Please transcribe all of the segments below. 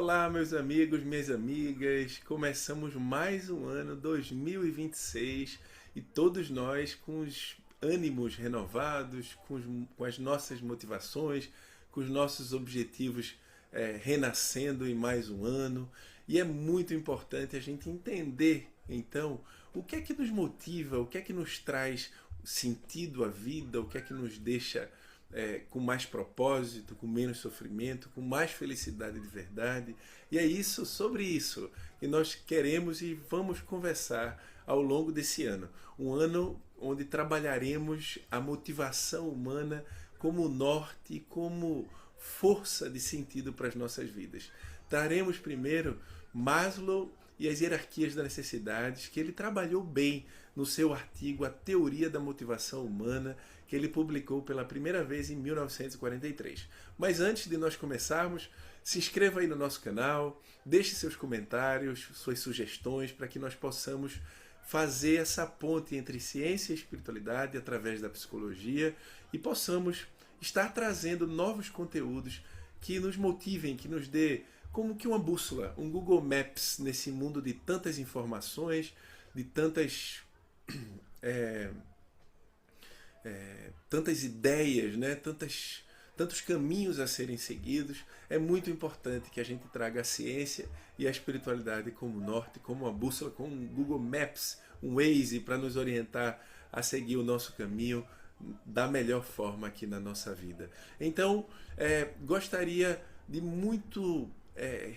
Olá, meus amigos, minhas amigas. Começamos mais um ano 2026 e todos nós com os ânimos renovados, com as nossas motivações, com os nossos objetivos renascendo em mais um ano. E é muito importante a gente entender, então, o que é que nos motiva, o que é que nos traz sentido à vida, o que é que nos deixa com mais propósito, com menos sofrimento, com mais felicidade de verdade. E é isso, sobre isso, que nós queremos e vamos conversar ao longo desse ano. Um ano onde trabalharemos a motivação humana como norte, como força de sentido para as nossas vidas. Daremos primeiro Maslow e as hierarquias das necessidades, que ele trabalhou bem no seu artigo A Teoria da Motivação Humana, que ele publicou pela primeira vez em 1943. Mas antes de nós começarmos, se inscreva aí no nosso canal, deixe seus comentários, suas sugestões, para que nós possamos fazer essa ponte entre ciência e espiritualidade através da psicologia e possamos estar trazendo novos conteúdos que nos motivem, que nos dê como que uma bússola, um Google Maps nesse mundo de tantas informações, de tantas ideias, né? Tantos caminhos a serem seguidos. É muito importante que a gente traga a ciência e a espiritualidade como norte, como uma bússola, como um Google Maps, um Waze para nos orientar a seguir o nosso caminho da melhor forma aqui na nossa vida. Então, gostaria de muito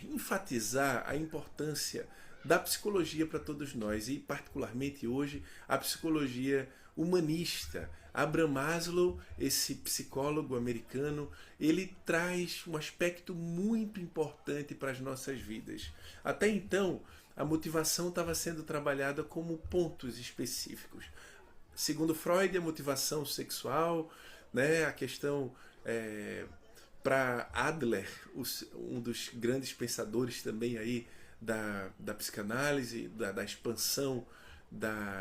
enfatizar a importância da psicologia para todos nós e particularmente hoje a psicologia humanista. Abraham Maslow, esse psicólogo americano, ele traz um aspecto muito importante para as nossas vidas. Até então, a motivação estava sendo trabalhada como pontos específicos. Segundo Freud, a motivação sexual, né, a questão para Adler, um dos grandes pensadores também aí da psicanálise, da expansão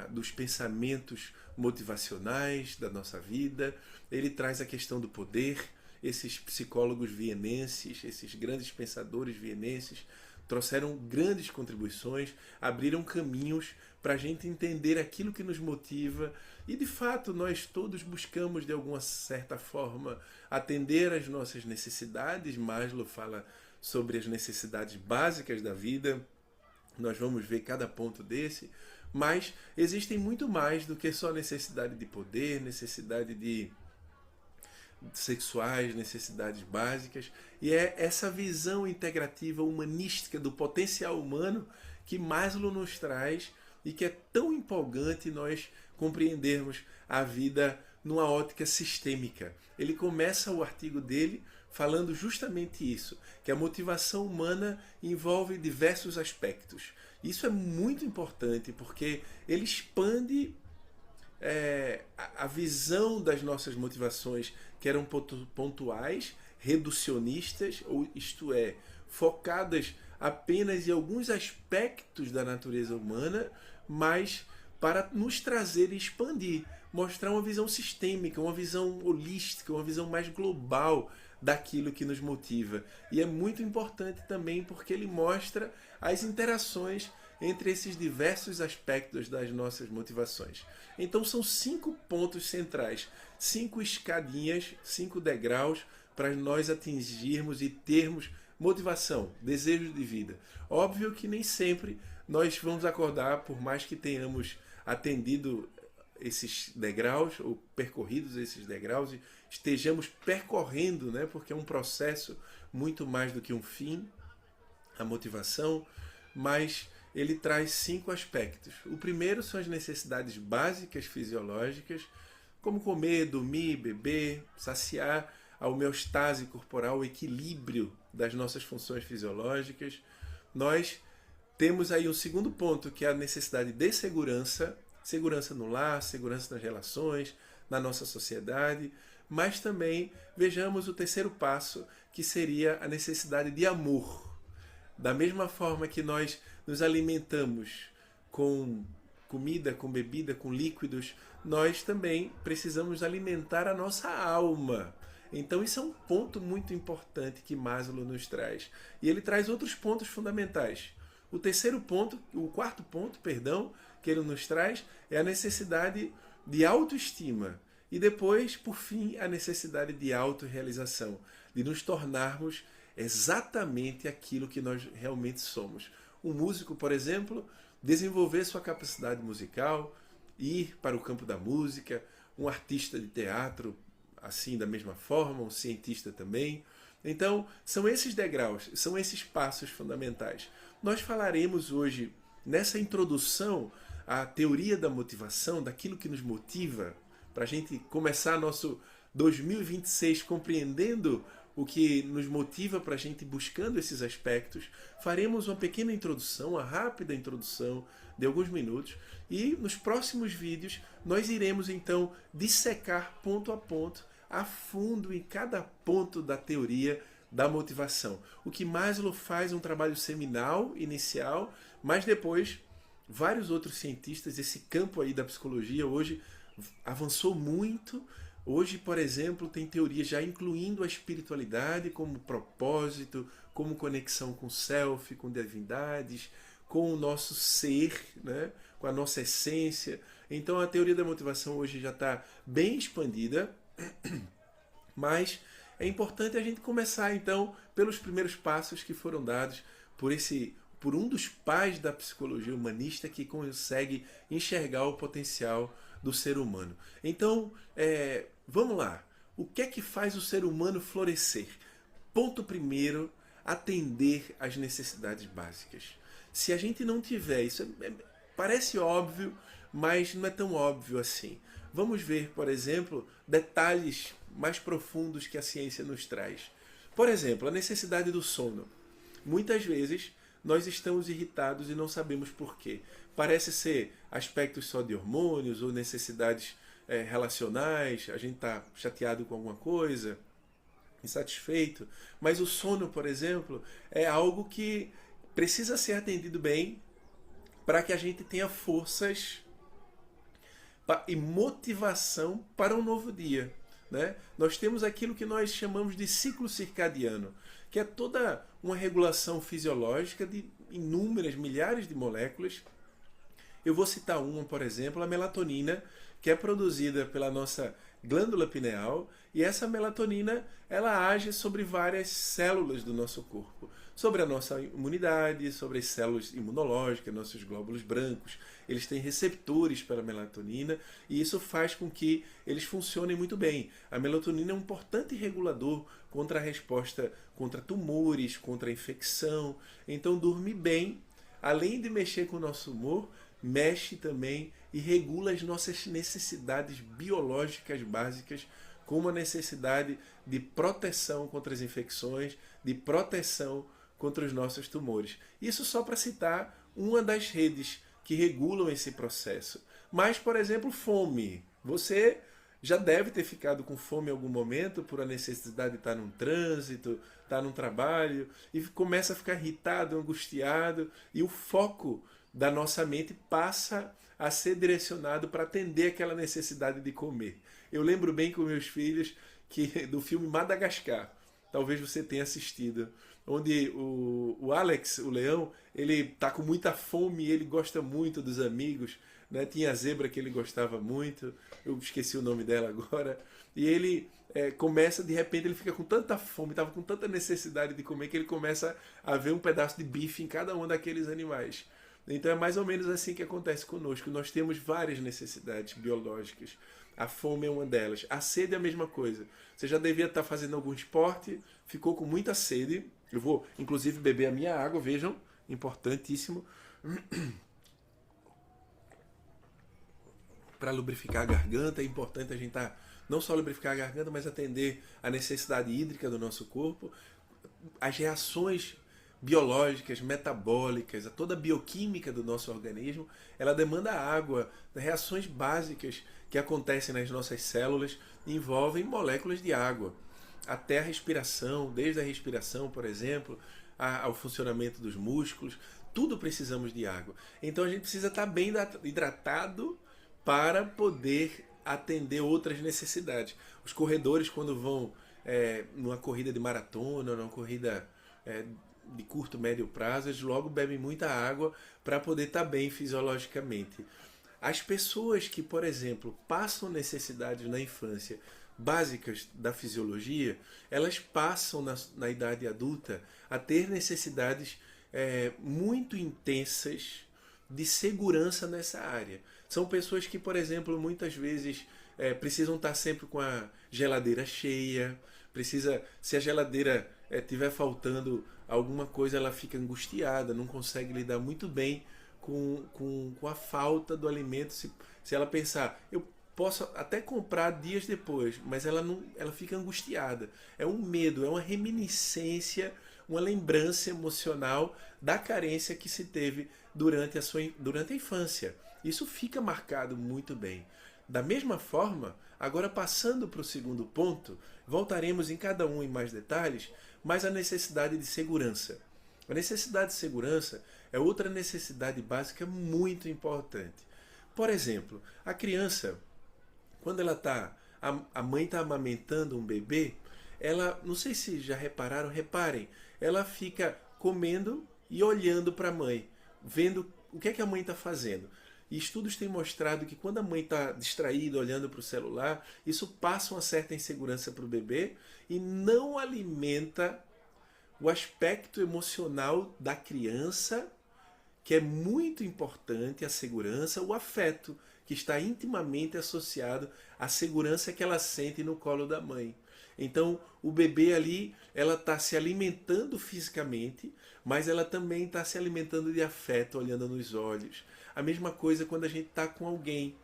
dos pensamentos motivacionais da nossa vida. Ele traz a questão do poder. Esses psicólogos vienenses, esses grandes pensadores vienenses, trouxeram grandes contribuições, abriram caminhos para a gente entender aquilo que nos motiva e, de fato, nós todos buscamos, de alguma certa forma, atender às nossas necessidades. Maslow fala sobre as necessidades básicas da vida, nós vamos ver cada ponto desse, mas existem muito mais do que só necessidade de poder, necessidade de sexuais, necessidades básicas, e é essa visão integrativa humanística do potencial humano que Maslow nos traz e que é tão empolgante nós compreendermos a vida numa ótica sistêmica. Ele começa o artigo dele falando justamente isso, que a motivação humana envolve diversos aspectos. Isso é muito importante porque ele expande a visão das nossas motivações, que eram pontuais, reducionistas, ou isto é, focadas apenas em alguns aspectos da natureza humana, mas para nos trazer e expandir, mostrar uma visão sistêmica, uma visão holística, uma visão mais global daquilo que nos motiva. E é muito importante também porque ele mostra as interações entre esses diversos aspectos das nossas motivações. Então são 5 pontos centrais, 5 escadinhas, 5 degraus para nós atingirmos e termos motivação, desejo de vida. Óbvio que nem sempre nós vamos acordar, por mais que tenhamos atendido esses degraus ou percorridos esses degraus e estejamos percorrendo, né, porque é um processo muito mais do que um fim, a motivação, mas ele traz 5 aspectos. O primeiro são as necessidades básicas fisiológicas, como comer, dormir, beber, saciar a homeostase corporal, o equilíbrio das nossas funções fisiológicas. Nós temos aí um segundo ponto, que é a necessidade de segurança, segurança no lar, segurança nas relações, na nossa sociedade, mas também vejamos o terceiro passo, que seria a necessidade de amor. Da mesma forma que nós nos alimentamos com comida, com bebida, com líquidos, nós também precisamos alimentar a nossa alma. Então isso é um ponto muito importante que Maslow nos traz. E ele traz outros pontos fundamentais. O quarto ponto, perdão, que ele nos traz é a necessidade de autoestima. E depois, por fim, a necessidade de autorrealização, de nos tornarmos exatamente aquilo que nós realmente somos. Um músico, por exemplo, desenvolver sua capacidade musical, ir para o campo da música, um artista de teatro, assim da mesma forma, um cientista também. Então, são esses degraus, são esses passos fundamentais. Nós falaremos hoje, nessa introdução à teoria da motivação, daquilo que nos motiva, para a gente começar nosso 2026 compreendendo o que nos motiva para a gente buscando esses aspectos. Faremos uma pequena introdução, uma rápida introdução de alguns minutos, e nos próximos vídeos nós iremos então dissecar ponto a ponto, a fundo em cada ponto da teoria da motivação. O que Maslow faz é um trabalho seminal, inicial, mas depois vários outros cientistas, esse campo aí da psicologia hoje avançou muito. Hoje, por exemplo, tem teorias já incluindo a espiritualidade como propósito, como conexão com o self, com divindades, com o nosso ser, né? Com a nossa essência. Então a teoria da motivação hoje já está bem expandida, mas é importante a gente começar então pelos primeiros passos que foram dados por um dos pais da psicologia humanista que consegue enxergar o potencial do ser humano. Então, vamos lá. O que é que faz o ser humano florescer? Ponto primeiro, atender às necessidades básicas. Se a gente não tiver, parece óbvio, mas não é tão óbvio assim. Vamos ver, por exemplo, detalhes mais profundos que a ciência nos traz. Por exemplo, a necessidade do sono. Muitas vezes nós estamos irritados e não sabemos por quê. Parece ser aspectos só de hormônios ou necessidades relacionais, a gente está chateado com alguma coisa, insatisfeito, mas o sono, por exemplo, é algo que precisa ser atendido bem para que a gente tenha forças e motivação para um novo dia, né? Nós temos aquilo que nós chamamos de ciclo circadiano, que é toda uma regulação fisiológica de inúmeras, milhares de moléculas. Eu vou citar uma, por exemplo, a melatonina, que é produzida pela nossa glândula pineal, e essa melatonina ela age sobre várias células do nosso corpo, sobre a nossa imunidade, sobre as células imunológicas, nossos glóbulos brancos. Eles têm receptores para a melatonina e isso faz com que eles funcionem muito bem. A melatonina é um importante regulador contra a resposta contra tumores, contra a infecção. Então dormir bem, além de mexer com o nosso humor, mexe também e regula as nossas necessidades biológicas básicas, como a necessidade de proteção contra as infecções, de proteção contra os nossos tumores. Isso só para citar uma das redes que regulam esse processo. Mas, por exemplo, fome. Você já deve ter ficado com fome em algum momento por a necessidade de estar num trânsito, estar num trabalho, e começa a ficar irritado, angustiado, e o foco da nossa mente passa a ser direcionado para atender aquela necessidade de comer. Eu lembro bem com meus filhos do filme Madagascar, talvez você tenha assistido, onde o Alex, o leão, ele tá com muita fome e ele gosta muito dos amigos, né? Tinha a zebra que ele gostava muito, eu esqueci o nome dela agora, e ele começa, de repente ele fica com tanta fome, estava com tanta necessidade de comer, que ele começa a ver um pedaço de bife em cada um daqueles animais. Então é mais ou menos assim que acontece conosco. Nós temos várias necessidades biológicas. A fome é uma delas. A sede é a mesma coisa. Você já devia estar fazendo algum esporte, ficou com muita sede. Eu vou, inclusive, beber a minha água, vejam, importantíssimo. Para lubrificar a garganta, é importante a gente não só lubrificar a garganta, mas atender a necessidade hídrica do nosso corpo. As reações biológicas, metabólicas, toda a bioquímica do nosso organismo, ela demanda água. Reações básicas que acontecem nas nossas células envolvem moléculas de água. Até a respiração, desde a respiração, por exemplo, ao funcionamento dos músculos, tudo precisamos de água. Então a gente precisa estar bem hidratado para poder atender outras necessidades. Os corredores, quando vão numa corrida de maratona, numa corrida de curto, médio prazo, eles logo bebem muita água para poder estar bem fisiologicamente. As pessoas que, por exemplo, passam necessidades na infância básicas da fisiologia, elas passam na idade adulta a ter necessidades muito intensas de segurança nessa área. São pessoas que, por exemplo, muitas vezes precisam estar sempre com a geladeira cheia, se a geladeira estiver faltando alguma coisa, ela fica angustiada, não consegue lidar muito bem com a falta do alimento. Se ela pensar, eu posso até comprar dias depois, mas ela fica angustiada. É um medo, é uma reminiscência, uma lembrança emocional da carência que se teve durante a infância. Isso fica marcado muito bem. Da mesma forma, agora passando para o segundo ponto, voltaremos em cada um em mais detalhes, mas a necessidade de segurança. A necessidade de segurança é outra necessidade básica muito importante. Por exemplo, a criança, quando a mãe está amamentando um bebê, ela, não sei se já repararam, reparem, ela fica comendo e olhando para a mãe, vendo o que é que a mãe está fazendo. E estudos têm mostrado que quando a mãe está distraída, olhando para o celular, isso passa uma certa insegurança para o bebê e não alimenta o aspecto emocional da criança, que é muito importante, a segurança, o afeto, que está intimamente associado à segurança que ela sente no colo da mãe. Então, o bebê ali, ela está se alimentando fisicamente, mas ela também está se alimentando de afeto, olhando nos olhos. A mesma coisa quando a gente está com alguém,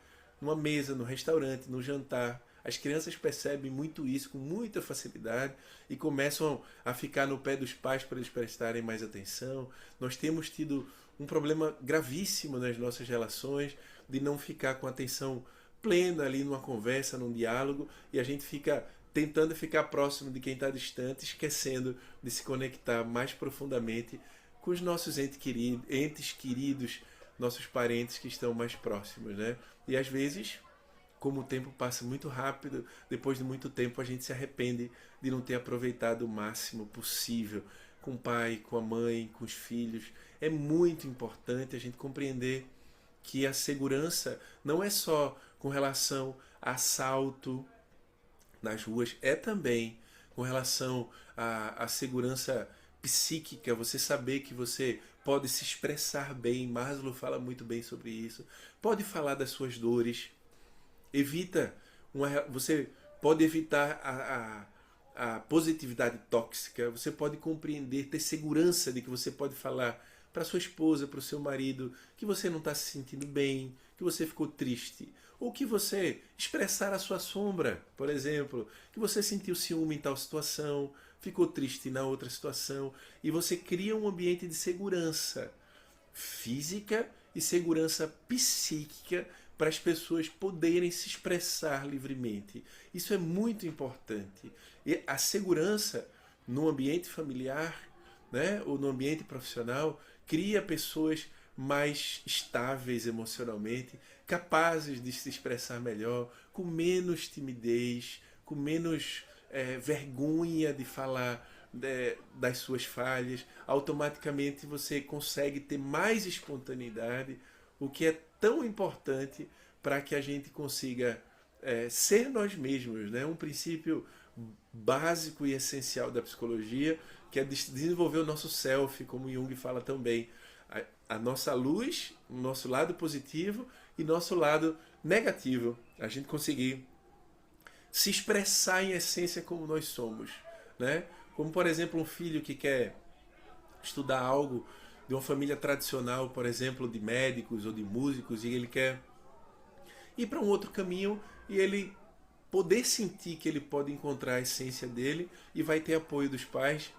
numa mesa, no restaurante, no jantar. As crianças percebem muito isso com muita facilidade e começam a ficar no pé dos pais para eles prestarem mais atenção. Nós temos tido um problema gravíssimo nas nossas relações de não ficar com atenção plena ali numa conversa, num diálogo, e a gente fica tentando ficar próximo de quem está distante, esquecendo de se conectar mais profundamente com os nossos entes queridos, nossos parentes que estão mais próximos, né? E às vezes, como o tempo passa muito rápido, depois de muito tempo a gente se arrepende de não ter aproveitado o máximo possível com o pai, com a mãe, com os filhos. É muito importante a gente compreender que a segurança não é só com relação a assalto nas ruas, é também com relação à segurança psíquica, você saber que você pode se expressar bem. Maslow fala muito bem sobre isso. Pode falar das suas dores. Você pode evitar a positividade tóxica. Você pode compreender, ter segurança de que você pode falar para sua esposa, para o seu marido, que você não está se sentindo bem, que você ficou triste. Ou que você expressar a sua sombra, por exemplo, que você sentiu ciúme em tal situação, ficou triste na outra situação, e você cria um ambiente de segurança física e segurança psíquica para as pessoas poderem se expressar livremente. Isso é muito importante. E a segurança no ambiente familiar, né, ou no ambiente profissional, cria pessoas mais estáveis emocionalmente, capazes de se expressar melhor, com menos timidez, com menos vergonha de falar das suas falhas. Automaticamente você consegue ter mais espontaneidade, o que é tão importante para que a gente consiga ser nós mesmos, né? Um princípio básico e essencial da psicologia, que é desenvolver o nosso self, como Jung fala também. A nossa luz, o nosso lado positivo e nosso lado negativo. A gente conseguir se expressar em essência como nós somos, né? Como, por exemplo, um filho que quer estudar algo de uma família tradicional, por exemplo, de médicos ou de músicos, e ele quer ir para um outro caminho e ele poder sentir que ele pode encontrar a essência dele e vai ter apoio dos pais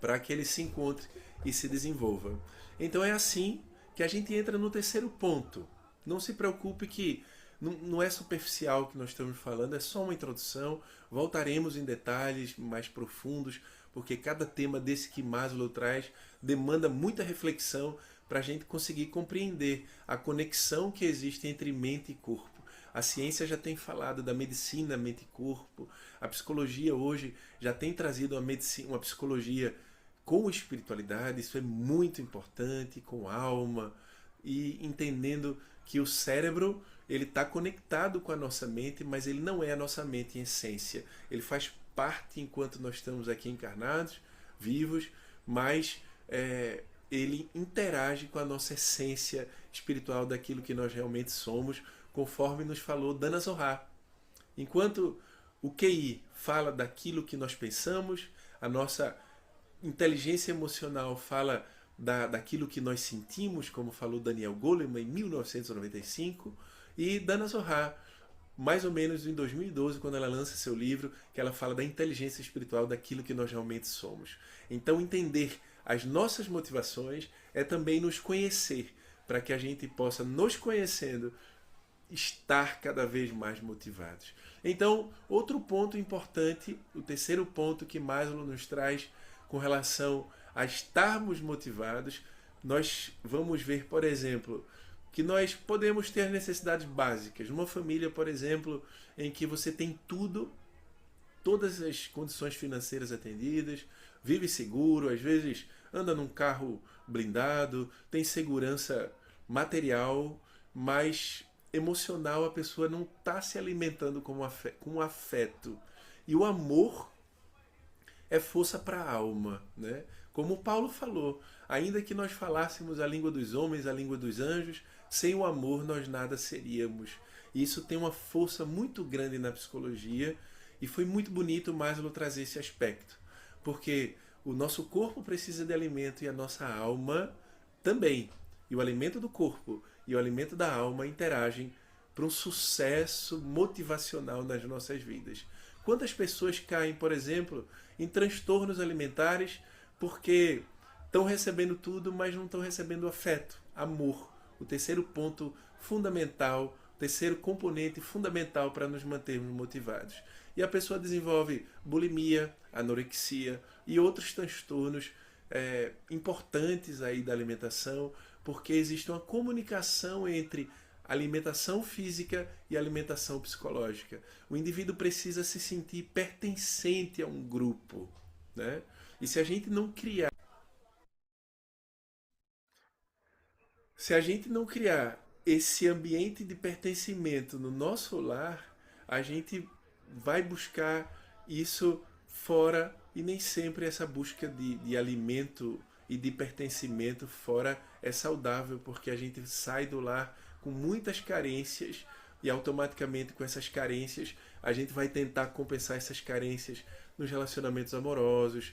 para que ele se encontre e se desenvolva. Então é assim que a gente entra no terceiro ponto. Não se preocupe que não é superficial o que nós estamos falando, é só uma introdução. Voltaremos em detalhes mais profundos, porque cada tema desse que Maslow traz demanda muita reflexão para a gente conseguir compreender a conexão que existe entre mente e corpo. A ciência já tem falado da medicina mente e corpo. A psicologia hoje já tem trazido uma medicina, uma psicologia com espiritualidade. Isso é muito importante, com alma, e entendendo que o cérebro ele está conectado com a nossa mente, mas ele não é a nossa mente em essência. Ele faz parte enquanto nós estamos aqui encarnados, vivos, mas ele interage com a nossa essência espiritual daquilo que nós realmente somos, conforme nos falou Dana Zohar. Enquanto o QI fala daquilo que nós pensamos, a nossa inteligência emocional fala daquilo que nós sentimos, como falou Daniel Goleman em 1995, e Dana Zohar, mais ou menos em 2012, quando ela lança seu livro, que ela fala da inteligência espiritual, daquilo que nós realmente somos. Então, entender as nossas motivações é também nos conhecer, para que a gente possa, nos conhecendo, estar cada vez mais motivados. Então, outro ponto importante, o terceiro ponto que Maslow nos traz com relação a estarmos motivados, nós vamos ver, por exemplo, que nós podemos ter necessidades básicas. Numa família, por exemplo, em que você tem tudo, todas as condições financeiras atendidas, vive seguro, às vezes anda num carro blindado, tem segurança material, mas emocional a pessoa não está se alimentando com afeto. E o amor é força para a alma, né? Como Paulo falou, ainda que nós falássemos a língua dos homens, a língua dos anjos, sem o amor nós nada seríamos. E isso tem uma força muito grande na psicologia, e foi muito bonito Maslow trazer esse aspecto, porque o nosso corpo precisa de alimento e a nossa alma também. E o alimento do corpo e o alimento da alma interagem para um sucesso motivacional nas nossas vidas. Quantas pessoas caem, por exemplo, em transtornos alimentares porque estão recebendo tudo, mas não estão recebendo afeto, amor. O terceiro ponto fundamental, o terceiro componente fundamental para nos mantermos motivados. E a pessoa desenvolve bulimia, anorexia e outros transtornos importantes aí da alimentação, porque existe uma comunicação entre alimentação física e alimentação psicológica. O indivíduo precisa se sentir pertencente a um grupo, né? E se a gente não criar esse ambiente de pertencimento no nosso lar, a gente vai buscar isso fora, e nem sempre essa busca de alimento e de pertencimento fora é saudável, porque a gente sai do lar com muitas carências e automaticamente com essas carências a gente vai tentar compensar essas carências nos relacionamentos amorosos,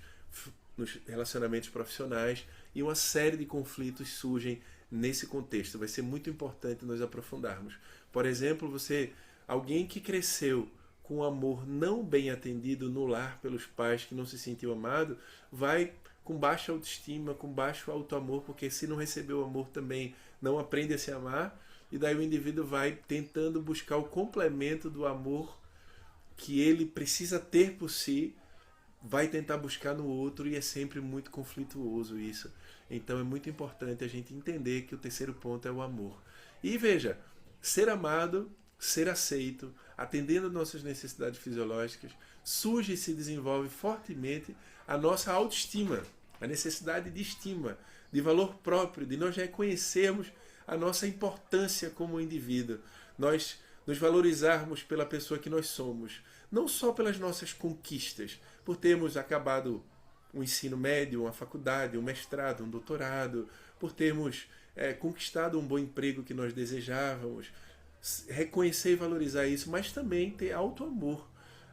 nos relacionamentos profissionais, e uma série de conflitos surgem nesse contexto. Vai ser muito importante nós aprofundarmos. Por exemplo, alguém que cresceu com amor não bem atendido no lar pelos pais, que não se sentiu amado, vai com baixa autoestima, com baixo autoamor, porque se não recebeu amor também não aprende a se amar, e daí o indivíduo vai tentando buscar o complemento do amor que ele precisa ter por si, vai tentar buscar no outro, e é sempre muito conflituoso isso. Então é muito importante a gente entender que o terceiro ponto é o amor. E veja, ser amado, ser aceito, atendendo nossas necessidades fisiológicas, surge e se desenvolve fortemente a nossa autoestima, a necessidade de estima, de valor próprio, de nós reconhecermos a nossa importância como indivíduo, nós nos valorizarmos pela pessoa que nós somos, não só pelas nossas conquistas, por termos acabado um ensino médio, uma faculdade, um mestrado, um doutorado, por termos conquistado um bom emprego que nós desejávamos, reconhecer e valorizar isso, mas também ter autoamor,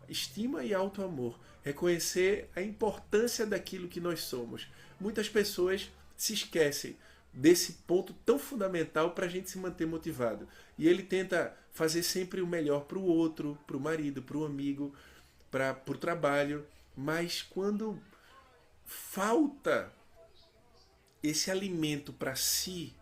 estima e autoamor, reconhecer a importância daquilo que nós somos. Muitas pessoas se esquecem desse ponto tão fundamental para a gente se manter motivado. E ele tenta fazer sempre o melhor para o outro, para o marido, para o amigo, para o trabalho, mas quando falta esse alimento para si,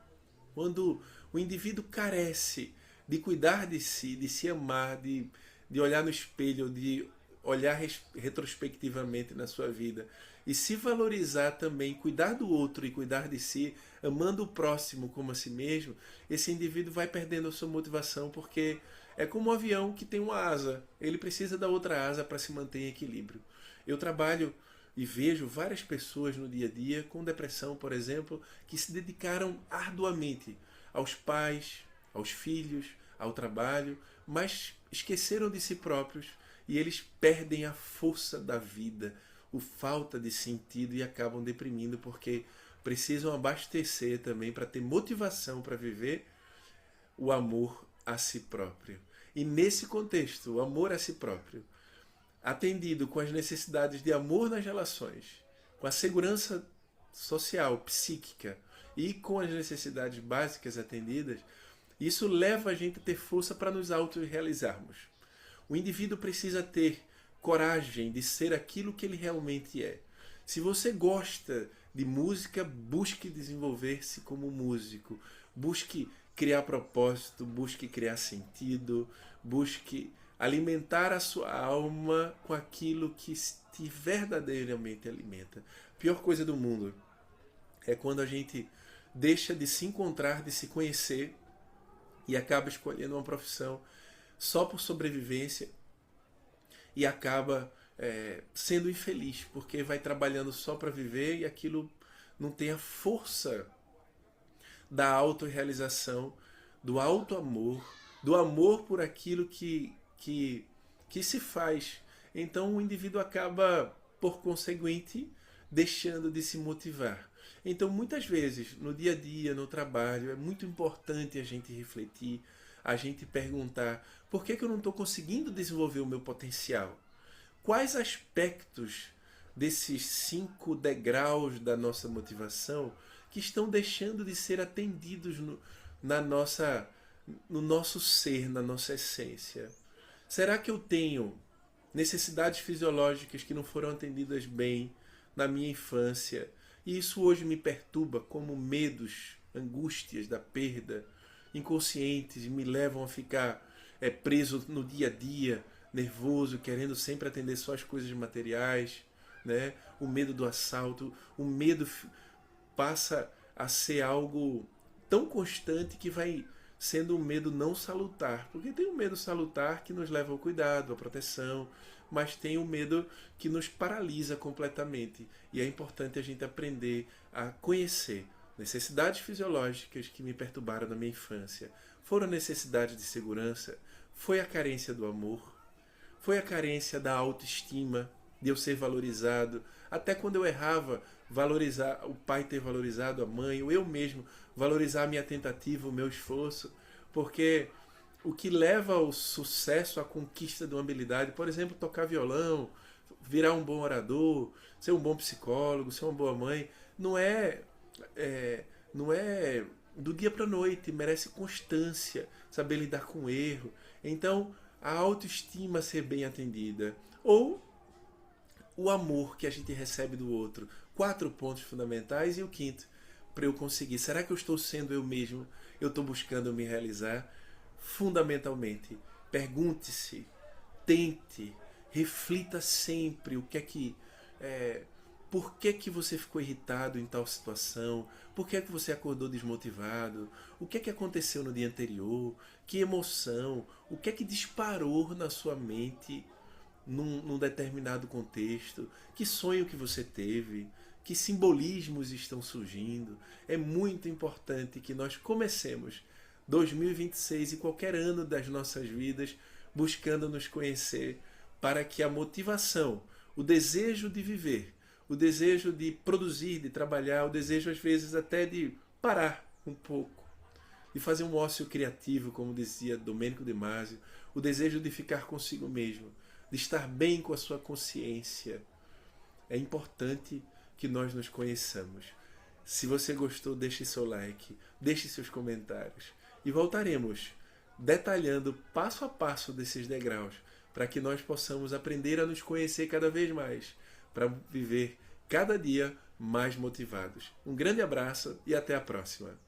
quando o indivíduo carece de cuidar de si, de se amar, de olhar no espelho, de olhar retrospectivamente na sua vida e se valorizar também, cuidar do outro e cuidar de si, amando o próximo como a si mesmo, esse indivíduo vai perdendo a sua motivação, porque É como um avião que tem uma asa. Ele precisa da outra asa para se manter em equilíbrio. Eu trabalho e vejo várias pessoas no dia a dia com depressão, por exemplo, que se dedicaram arduamente aos pais, aos filhos, ao trabalho, mas esqueceram de si próprios e eles perdem a força da vida, o falta de sentido e acabam deprimindo porque precisam abastecer também para ter motivação para viver o amor a si próprio. E nesse contexto, o amor a si próprio, atendido com as necessidades de amor nas relações, com a segurança social, psíquica e com as necessidades básicas atendidas, isso leva a gente a ter força para nos autorrealizarmos. O indivíduo precisa ter coragem de ser aquilo que ele realmente é. Se você gosta de música, busque desenvolver-se como músico. Busque criar propósito, busque criar sentido, busque alimentar a sua alma com aquilo que te verdadeiramente alimenta. A pior coisa do mundo é quando a gente deixa de se encontrar, de se conhecer e acaba escolhendo uma profissão só por sobrevivência e acaba sendo infeliz, porque vai trabalhando só para viver e aquilo não tem a força da autorrealização, do auto-amor, do amor por aquilo que se faz. Então o indivíduo acaba, por conseguinte, deixando de se motivar. Então muitas vezes, no dia a dia, no trabalho, é muito importante a gente refletir, a gente perguntar: por que eu não estou conseguindo desenvolver o meu potencial? Quais aspectos desses 5 degraus da nossa motivação que estão deixando de ser atendidos no nosso ser, na nossa essência? Será que eu tenho necessidades fisiológicas que não foram atendidas bem na minha infância e isso hoje me perturba, como medos, angústias da perda, inconscientes, e me levam a ficar preso no dia a dia, nervoso, querendo sempre atender só as coisas materiais, né? O medo do assalto, o medo passa a ser algo tão constante que vai sendo um medo não salutar, porque tem um medo salutar que nos leva ao cuidado, à proteção, mas tem um medo que nos paralisa completamente. E é importante a gente aprender a conhecer necessidades fisiológicas que me perturbaram na minha infância. Foram necessidades de segurança, foi a carência do amor, foi a carência da autoestima, de eu ser valorizado. Até quando eu errava, valorizar o pai ter valorizado a mãe, ou eu mesmo valorizar a minha tentativa, o meu esforço, porque o que leva ao sucesso, à conquista de uma habilidade, por exemplo, tocar violão, virar um bom orador, ser um bom psicólogo, ser uma boa mãe, não é do dia para a noite, merece constância, saber lidar com o erro. Então, a autoestima ser bem atendida, ou o amor que a gente recebe do outro. 4 pontos fundamentais e o quinto, para eu conseguir. Será que eu estou sendo eu mesmo? Eu estou buscando me realizar? Fundamentalmente, pergunte-se, tente, reflita sempre o que é que... por que você ficou irritado em tal situação? Por que você acordou desmotivado? O que aconteceu no dia anterior? Que emoção? O que disparou na sua mente num determinado contexto? Que sonho que você teve? Que simbolismos estão surgindo? É muito importante que nós comecemos 2026 e qualquer ano das nossas vidas buscando nos conhecer, para que a motivação, o desejo de viver, o desejo de produzir, de trabalhar, o desejo às vezes até de parar um pouco, de fazer um ócio criativo, como dizia Domênico de Masi, o desejo de ficar consigo mesmo, de estar bem com a sua consciência. É importante que nós nos conheçamos. Se você gostou, deixe seu like, deixe seus comentários e voltaremos detalhando passo a passo desses degraus para que nós possamos aprender a nos conhecer cada vez mais, para viver cada dia mais motivados. Um grande abraço e até a próxima.